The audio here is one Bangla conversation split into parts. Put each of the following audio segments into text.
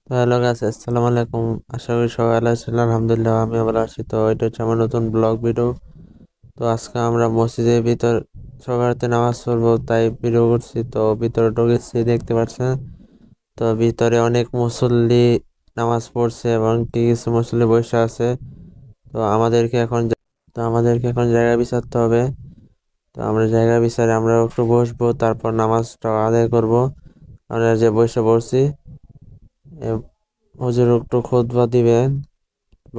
তো হ্যালো গাছ, আসসালামু আলাইকুম। আশা করি সবাই ভালো আছেন। আলহামদুলিল্লাহ আমি ভালো আছি। তো এটা হচ্ছে আমার নতুন ব্লগ ভিডিও। তো আজকে আমরা মসজিদের ভিতর সকালে নামাজ পড়বো, তাই ভিডিও করছি। তো ভিতরে ঢুকেছি, দেখতে পাচ্ছেন। তো ভিতরে অনেক মুসল্লি নামাজ পড়ছে এবং কিছু মুসল্লি বসে আছে। তো আমাদেরকে এখন জায়গা বিচারতে হবে। তো আমরা জায়গা বিচারে আমরা একটু বসবো, তারপর নামাজটা আদায় করব। আমরা যে বসে পড়ছি, এ, হুজুর একটু খুতবা দিবেন,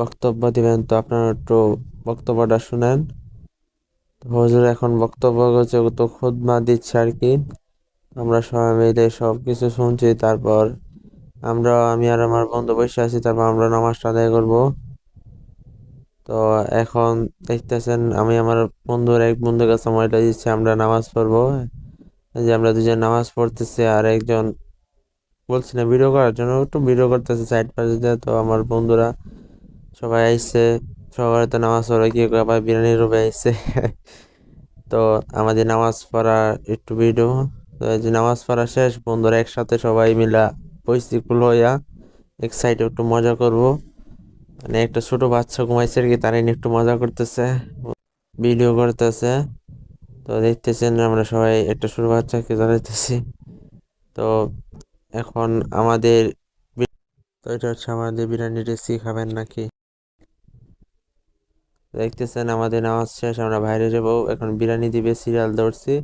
বক্তব্য দিবেন। তো আপনারা একটু বক্তব্যটা শুনেন। তো হুজুর এখন বক্তব্য করছে, তো খুতবা দিচ্ছে আর কি। আমরা সবাই মিলে সব কিছু শুনছি। তারপর আমি আর আমার বন্ধু বসে আছি, তারপর আমরা নামাজটা আদায় করব। তো এখন দেখতেছেন, আমি আমার এক বন্ধুর কাছে ময়লা দিচ্ছি, আমরা নামাজ পড়বো। এই যে আমরা দুজন নামাজ পড়তেছি, আর একজন বলছি না ভিডিও করার জন্য, একটু ভিডিও করতেছে সাইড পাশে দিয়ে। তো আমার বন্ধুরা সবাই আইছে, সবাই তো নামাজ পড়ে কি করে, আবার বিরিয়ানি রুমে আইছে। তো আমাদের নামাজ পড়া একটু ভিডিও। তো এই যে নামাজ পড়া শেষ, বন্ধুরা একসাথে সবাই মিলা পরিস্থিতি হইয়া এক সাইডে একটু মজা করব। মানে একটা ছোট বাচ্চা ঘুমাইছে আর কি, তারাই নিয়ে একটু মজা করতেছে, ভিডিও করতেছে। তো দেখতেছেন আমরা সবাই একটা ছোট বাচ্চাকে জ্বালাইতেছি। তো এখন আমাদের তো এটা হচ্ছে আমাদের বিরিয়ানি রেসিপি, খাবেন নাকি? দেখতেছেন আমাদের নামাজ শেষ, আমরা বাইরে যাবো, এখন বিরিয়ানি দিবে, সিরিয়াল ধরছি।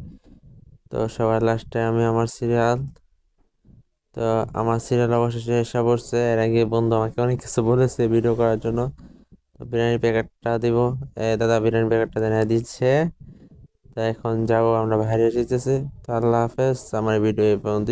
তো সবার লাস্টে আমি আমার সিরিয়াল। তো আমার সিরিয়াল অবশেষে এসে পড়ছে। এর আগে বন্ধু আমাকে অনেক কিছু বলেছে ভিডিও করার জন্য। তো বিরিয়ানির প্যাকেটটা দিব। দাদা বিরিয়ানির প্যাকেটটা দেনে দিচ্ছে। তো এখন যাবো, আমরা বাইরে যেতেছি। তো আল্লাহ হাফেজ, আমার ভিডিও এই পর্যন্ত।